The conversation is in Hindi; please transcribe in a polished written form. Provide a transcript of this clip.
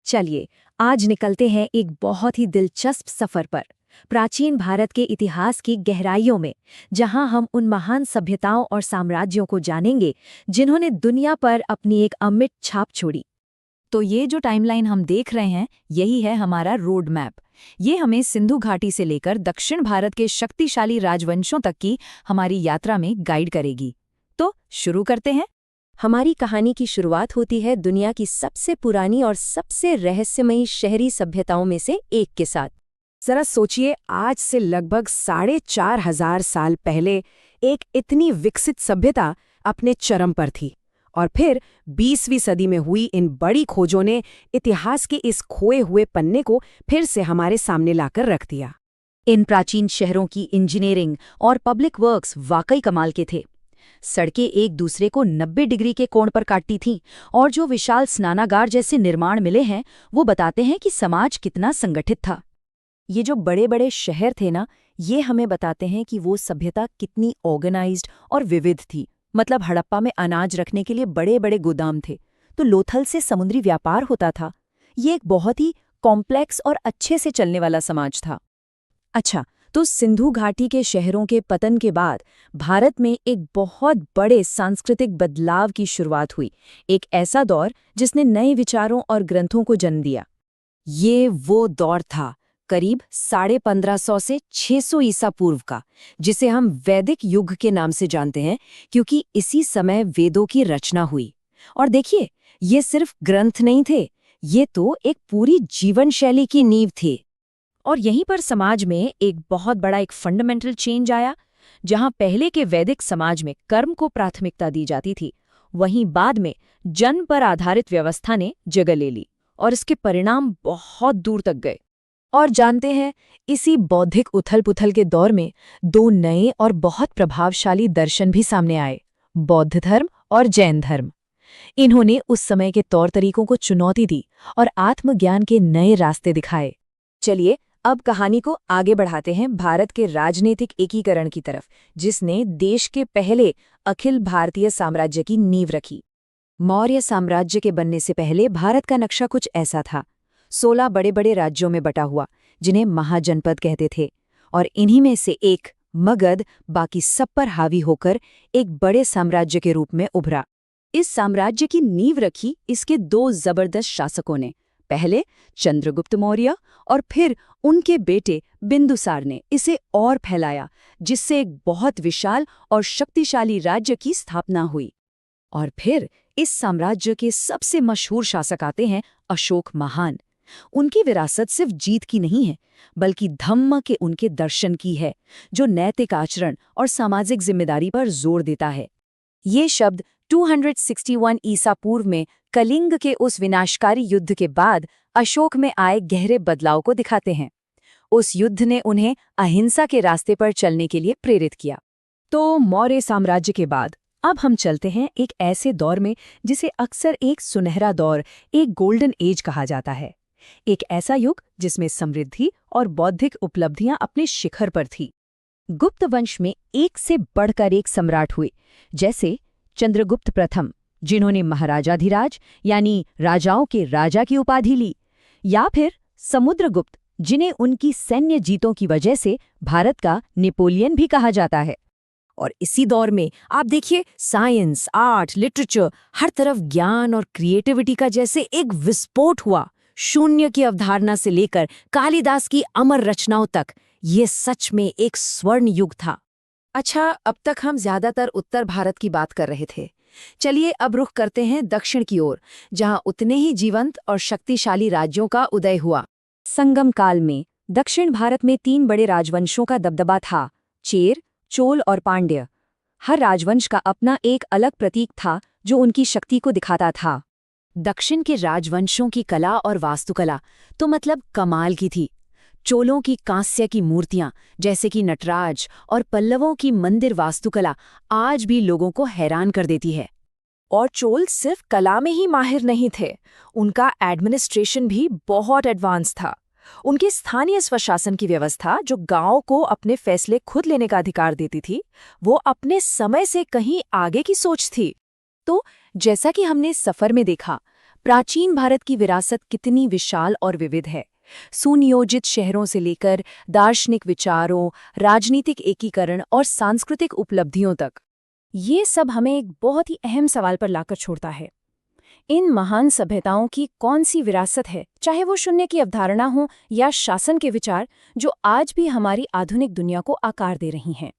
चलिए आज निकलते हैं एक बहुत ही दिलचस्प सफर पर, प्राचीन भारत के इतिहास की गहराइयों में, जहां हम उन महान सभ्यताओं और साम्राज्यों को जानेंगे जिन्होंने दुनिया पर अपनी एक अमिट छाप छोड़ी। तो ये जो टाइमलाइन हम देख रहे हैं, यही है हमारा रोड मैप। ये हमें सिंधु घाटी से लेकर दक्षिण भारत के शक्तिशाली राजवंशों तक की हमारी यात्रा में गाइड करेगी। तो शुरू करते हैं। हमारी कहानी की शुरुआत होती है दुनिया की सबसे पुरानी और सबसे रहस्यमयी शहरी सभ्यताओं में से एक के साथ। जरा सोचिए, आज से लगभग 4,500 साल पहले एक इतनी विकसित सभ्यता अपने चरम पर थी, और फिर 20वीं सदी में हुई इन बड़ी खोजों ने इतिहास के इस खोए हुए पन्ने को फिर से हमारे सामने लाकर रख दिया। इन प्राचीन शहरों की इंजीनियरिंग और पब्लिक वर्क्स वाकई कमाल के थे। सड़कें एक दूसरे को 90 डिग्री के कोण पर काटती थीं, और जो विशाल स्नानागार जैसे निर्माण मिले हैं वो बताते हैं कि समाज कितना संगठित था। ये जो बड़े बड़े शहर थे ना, ये हमें बताते हैं कि वो सभ्यता कितनी ऑर्गेनाइज्ड और विविध थी। मतलब हड़प्पा में अनाज रखने के लिए बड़े बड़े गोदाम थे, तो लोथल से समुद्री व्यापार होता था। ये एक बहुत ही कॉम्प्लेक्स और अच्छे से चलने वाला समाज था। अच्छा, तो सिंधु घाटी के शहरों के पतन के बाद भारत में एक बहुत बड़े सांस्कृतिक बदलाव की शुरुआत हुई। एक ऐसा दौर जिसने नए विचारों और ग्रंथों को जन्म दिया। ये वो दौर था करीब 1550 से 600 ईसा पूर्व का, जिसे हम वैदिक युग के नाम से जानते हैं, क्योंकि इसी समय वेदों की रचना हुई। और देखिए, ये सिर्फ ग्रंथ नहीं थे, ये तो एक पूरी जीवन शैली की नींव थी। और यहीं पर समाज में एक बहुत बड़ा एक फंडामेंटल चेंज आया। जहां पहले के वैदिक समाज में कर्म को प्राथमिकता दी जाती थी, वहीं बाद में जन्म पर आधारित व्यवस्था ने जगह ले ली, और इसके परिणाम बहुत दूर तक गए। और जानते हैं, इसी बौद्धिक उथल-पुथल के दौर में दो नए और बहुत प्रभावशाली दर्शन भी सामने आए, बौद्ध धर्म और जैन धर्म। इन्होंने उस समय के तौर तरीकों को चुनौती दी और आत्मज्ञान के नए रास्ते दिखाए। चलिए अब कहानी को आगे बढ़ाते हैं भारत के राजनीतिक एकीकरण की तरफ, जिसने देश के पहले अखिल भारतीय साम्राज्य की नींव रखी। मौर्य साम्राज्य के बनने से पहले भारत का नक्शा कुछ ऐसा था। 16 बड़े बड़े राज्यों में बटा हुआ, जिन्हें महाजनपद कहते थे, और इन्हीं में से एक मगध बाकी सब पर हावी होकर एक बड़े साम्राज्य के रूप में उभरा। इस साम्राज्य की नींव रखी इसके दो जबरदस्त शासकों ने। पहले चंद्रगुप्त मौर्य और फिर उनके बेटे बिंदुसार ने इसे और फैलाया, जिससे एक बहुत विशाल और शक्तिशाली राज्य की स्थापना हुई। और फिर इस साम्राज्य के सबसे मशहूर शासक आते हैं अशोक महान। उनकी विरासत सिर्फ जीत की नहीं है, बल्कि धम्म के उनके दर्शन की है, जो नैतिक आचरण और सामाजिक जिम्मेदारी पर जोर देता है। ये शब्द 261 ईसा पूर्व में कलिंग के उस विनाशकारी युद्ध के बाद अशोक में आए गहरे बदलाव को दिखाते हैं। उस युद्ध ने उन्हें अहिंसा के रास्ते पर चलने के लिए प्रेरित किया। तो मौर्य साम्राज्य के बाद अब हम चलते हैं एक ऐसे दौर में जिसे अक्सर एक सुनहरा दौर, एक गोल्डन एज कहा जाता है। एक ऐसा युग जिसमें समृद्धि और बौद्धिक उपलब्धियां अपने शिखर पर थी। गुप्त वंश में एक से बढ़कर एक सम्राट हुए, जैसे चंद्रगुप्त प्रथम, जिन्होंने महाराजाधिराज यानी राजाओं के राजा की उपाधि ली, या फिर समुद्रगुप्त, जिन्हें उनकी सैन्य जीतों की वजह से भारत का नेपोलियन भी कहा जाता है। और इसी दौर में आप देखिए, साइंस, आर्ट, लिटरेचर, हर तरफ ज्ञान और क्रिएटिविटी का जैसे एक विस्फोट हुआ। शून्य की अवधारणा से लेकर कालिदास की अमर रचनाओं तक, ये सच में एक स्वर्ण युग था। अच्छा, अब तक हम ज्यादातर उत्तर भारत की बात कर रहे थे। चलिए अब रुख करते हैं दक्षिण की ओर, जहां उतने ही जीवंत और शक्तिशाली राज्यों का उदय हुआ। संगम काल में दक्षिण भारत में 3 बड़े राजवंशों का दबदबा था, चेर, चोल और पांड्य। हर राजवंश का अपना एक अलग प्रतीक था जो उनकी शक्ति को दिखाता था। दक्षिण के राजवंशों की कला और वास्तुकला तो मतलब कमाल की थी। चोलों की कांस्य की मूर्तियां जैसे कि नटराज और पल्लवों की मंदिर वास्तुकला आज भी लोगों को हैरान कर देती है। और चोल सिर्फ कला में ही माहिर नहीं थे, उनका एडमिनिस्ट्रेशन भी बहुत एडवांस था। उनकी स्थानीय स्वशासन की व्यवस्था, जो गांव को अपने फैसले खुद लेने का अधिकार देती थी, वो अपने समय से कहीं आगे की सोच थी। तो जैसा कि हमने सफर में देखा, प्राचीन भारत की विरासत कितनी विशाल और विविध है। सुनियोजित शहरों से लेकर दार्शनिक विचारों, राजनीतिक एकीकरण और सांस्कृतिक उपलब्धियों तक। ये सब हमें एक बहुत ही अहम सवाल पर लाकर छोड़ता है। इन महान सभ्यताओं की कौन सी विरासत है, चाहे वो शून्य की अवधारणा हो या शासन के विचार, जो आज भी हमारी आधुनिक दुनिया को आकार दे रही हैं।